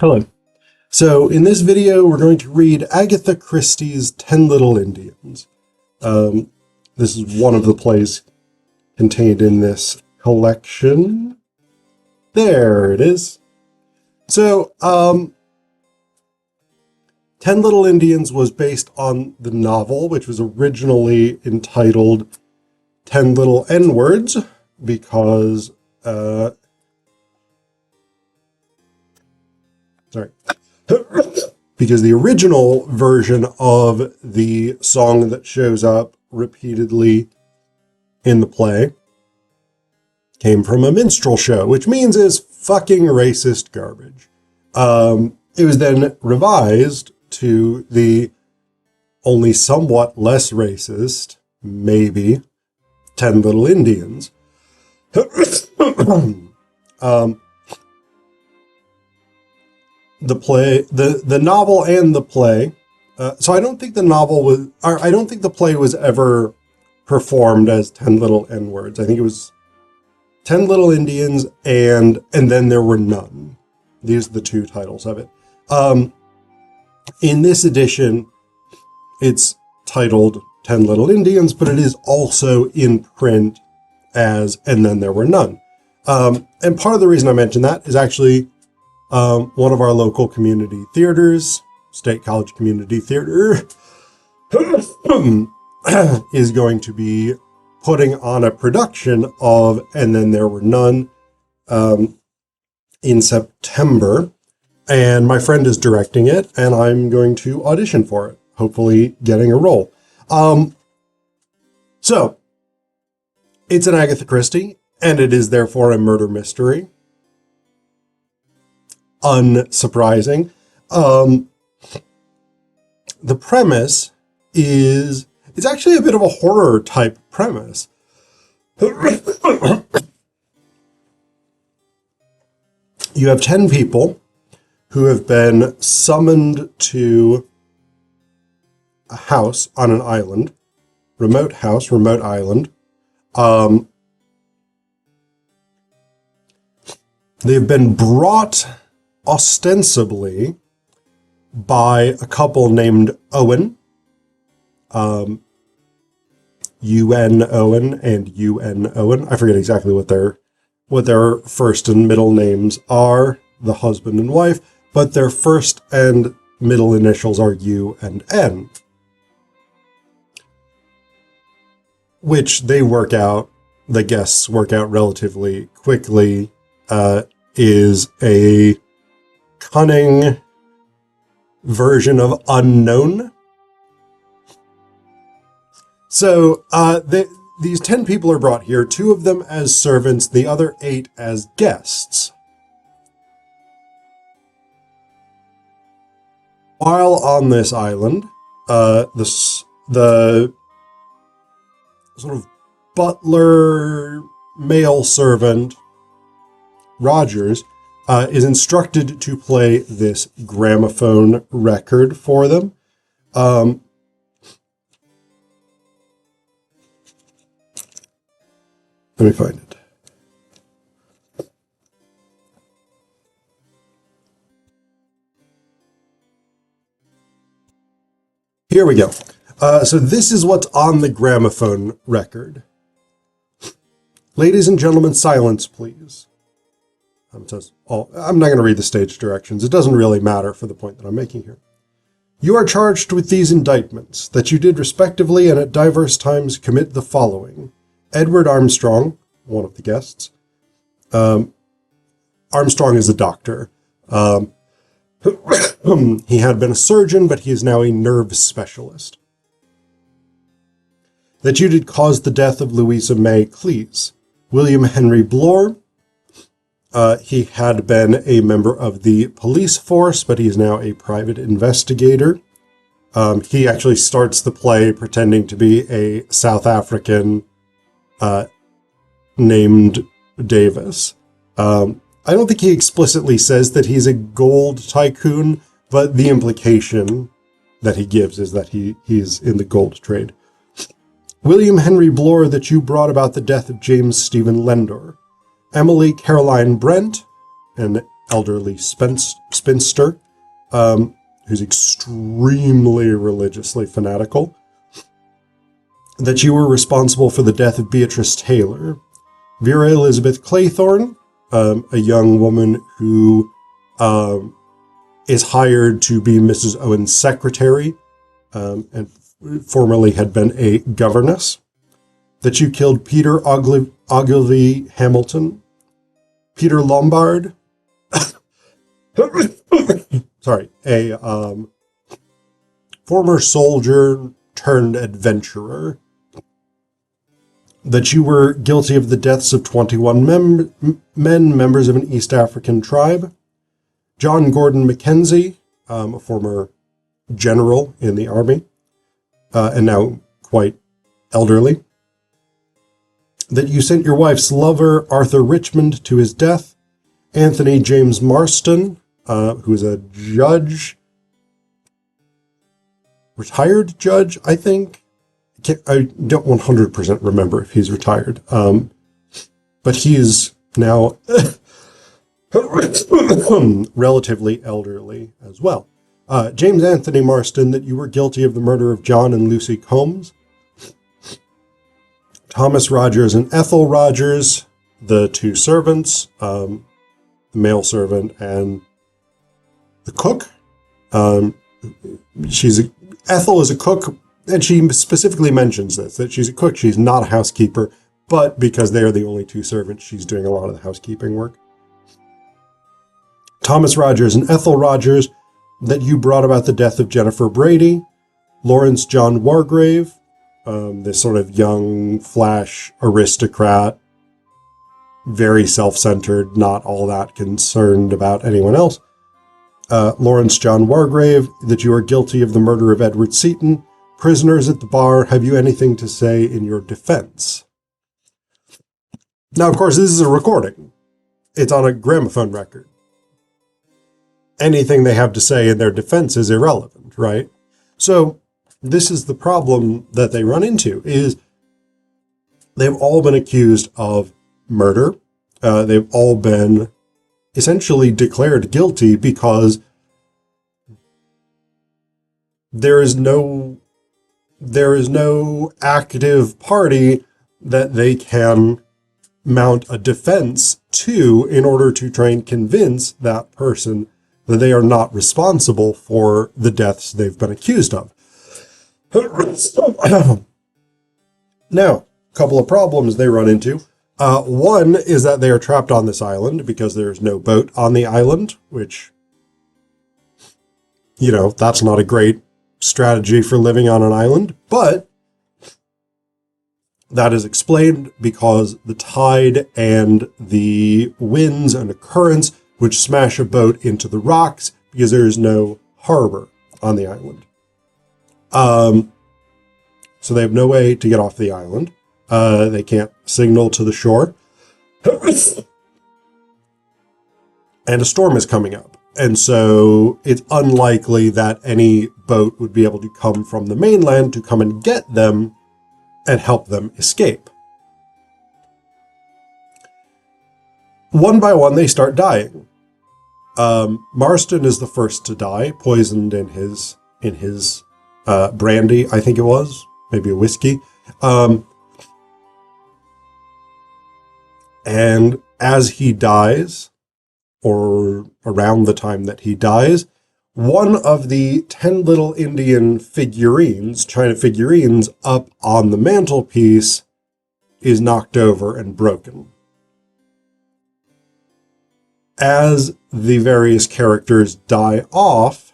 Hello. So in this video, we're going to read Agatha Christie's 10 Little Indians. This is one of the plays contained in this collection. There it is. So, 10 Little Indians was based on the novel, which was originally entitled 10 Little N-Words, because, because the original version of the song that shows up repeatedly in the play came from a minstrel show, which means is fucking racist garbage. It was then revised to the only somewhat less racist, maybe, 10 Little Indians. The play, the novel and the play. So I don't think the novel was, or I don't think the play was ever performed as 10 Little N-Words. I think it was 10 Little Indians and Then There Were None. These are the two titles of it. In this edition, it's titled 10 Little Indians, but it is also in print as And Then There Were None. And part of the reason I mention that is actually one of our local community theaters, State College Community Theater, is going to be putting on a production of And Then There Were None in September. And my friend is directing it, and I'm going to audition for it, hopefully getting a role. So, it's an Agatha Christie, and it is therefore a murder mystery. Unsurprising. The premise is, it's actually a bit of a horror type premise. You have 10 people who have been summoned to a house on an island, remote house, remote island. They've been brought ostensibly by a couple named Owen, UN Owen and UN Owen. I forget exactly what their first and middle names are, the husband and wife, but their first and middle initials are U and N, which they work out, the guests work out relatively quickly, is a cunning version of unknown. So these 10 people are brought here, 2 of them as servants, the other 8 as guests. While on this island, the sort of butler male servant, Rogers, is instructed to play this gramophone record for them. Let me find it. Here we go. So this is what's on the gramophone record. Ladies and gentlemen, silence, please. I'm not going to read the stage directions. It doesn't really matter for the point that I'm making here. You are charged with these indictments, that you did respectively and at diverse times commit the following. Edward Armstrong, one of the guests. Armstrong is a doctor. He had been a surgeon, but he is now a nerve specialist. That you did cause the death of Louisa May Cleese. William Henry Blore. He had been a member of the police force, but he is now a private investigator. He actually starts the play pretending to be a South African named Davis. I don't think he explicitly says that he's a gold tycoon, but the implication that he gives is that he's in the gold trade. William Henry Blore, that you brought about the death of James Stephen Lendor. Emily Caroline Brent, and elderly spinster who's extremely religiously fanatical. That you were responsible for the death of Beatrice Taylor. Vera Elizabeth Claythorne, a young woman who is hired to be Mrs. Owen's secretary, and formerly had been a governess. That you killed Peter Ogilvy Hamilton, Peter Lombard, sorry, a former soldier turned adventurer. That you were guilty of the deaths of 21 men, members of an East African tribe. John Gordon Mackenzie, a former general in the army, and now quite elderly. That you sent your wife's lover, Arthur Richmond, to his death. Anthony James Marston, who is a judge, retired judge, I think. I don't 100% remember if he's retired, but he is now relatively elderly as well. James Anthony Marston, that you were guilty of the murder of John and Lucy Combs. Thomas Rogers and Ethel Rogers, the two servants, the male servant and the cook. Ethel is a cook, and she specifically mentions this, that she's a cook. She's not a housekeeper, but because they are the only two servants, she's doing a lot of the housekeeping work. Thomas Rogers and Ethel Rogers, that you brought about the death of Jennifer Brady. Lawrence John Wargrave, this sort of young, flash aristocrat, very self-centered, not all that concerned about anyone else. Lawrence John Wargrave, that you are guilty of the murder of Edward Seaton. Prisoners at the bar, have you anything to say in your defense? Now, of course, this is a recording. It's on a gramophone record. Anything they have to say in their defense is irrelevant, right? So this is the problem that they run into, is they've all been accused of murder. They've all been essentially declared guilty because there is no active party that they can mount a defense to in order to try and convince that person that they are not responsible for the deaths they've been accused of. Now, a couple of problems they run into. One is that they are trapped on this island because there's no boat on the island, which, that's not a great strategy for living on an island, but that is explained because the tide and the winds and a currents which smash a boat into the rocks because there is no harbor on the island. So they have no way to get off the island. They can't signal to the shore. And a storm is coming up. And so it's unlikely that any boat would be able to come from the mainland to come and get them and help them escape. One by one, they start dying. Marston is the first to die, poisoned in his brandy, I think it was, maybe a whiskey. And as he dies, or around the time that he dies, one of the 10 little Indian figurines, China figurines, up on the mantelpiece is knocked over and broken. As the various characters die off,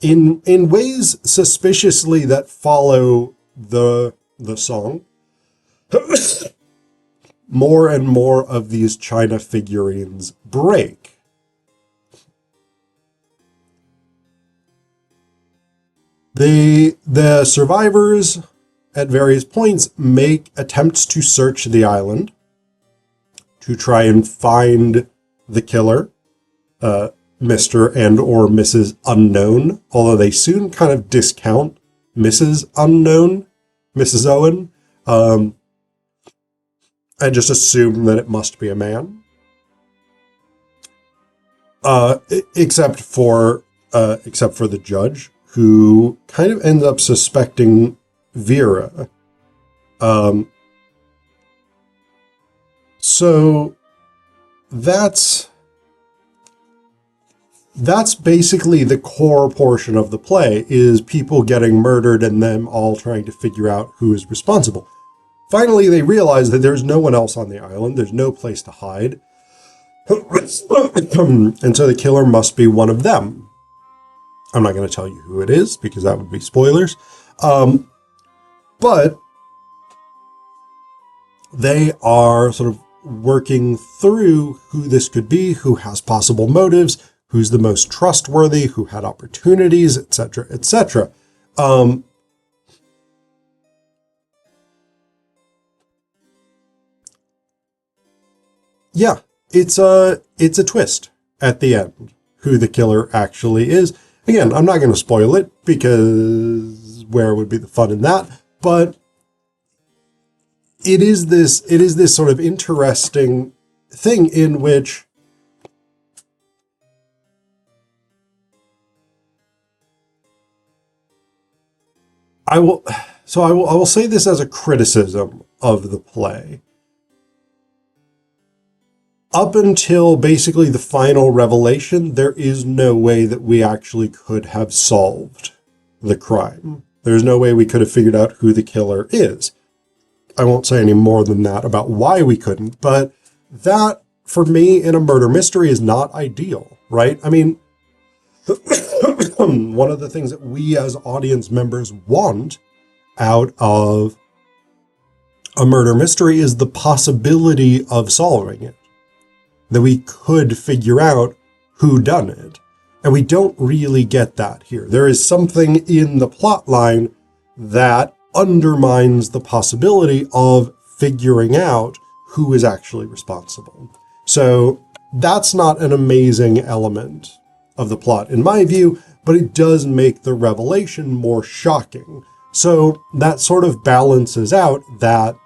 in ways suspiciously that follow the song, more and more of these China figurines break. The survivors at various points make attempts to search the island to try and find the killer, Mr. and or Mrs. Unknown, although they soon kind of discount Mrs. Unknown, Mrs. Owen, and just assume that it must be a man. Except for the judge, who kind of ends up suspecting Vera. So that's basically the core portion of the play, is people getting murdered and them all trying to figure out who is responsible. Finally, they realize that there's no one else on the island. There's no place to hide. And so the killer must be one of them. I'm not going to tell you who it is because that would be spoilers. But they are sort of working through who this could be, who has possible motives, who's the most trustworthy, who had opportunities, etc., etc. Yeah, it's a twist at the end, who the killer actually is. Again, I'm not going to spoil it because where would be the fun in that? But it is this sort of interesting thing in which I will say this as a criticism of the play. Up until basically the final revelation, there is no way that we actually could have solved the crime. There's no way we could have figured out who the killer is. I won't say any more than that about why we couldn't, but that, for me, in a murder mystery is not ideal, right? I mean, one of the things that we as audience members want out of a murder mystery is the possibility of solving it. That we could figure out who done it. And we don't really get that here. There is something in the plot line that undermines the possibility of figuring out who is actually responsible. So that's not an amazing element of the plot, in my view, but it does make the revelation more shocking. So that sort of balances out that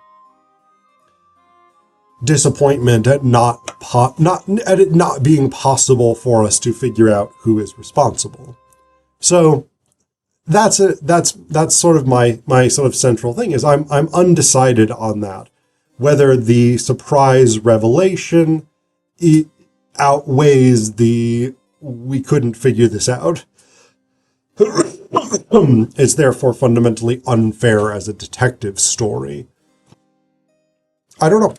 disappointment at it not being possible for us to figure out who is responsible. So that's sort of my sort of central thing, is I'm undecided on that, whether the surprise revelation outweighs the we couldn't figure this out. It's therefore fundamentally unfair as a detective story. I don't know.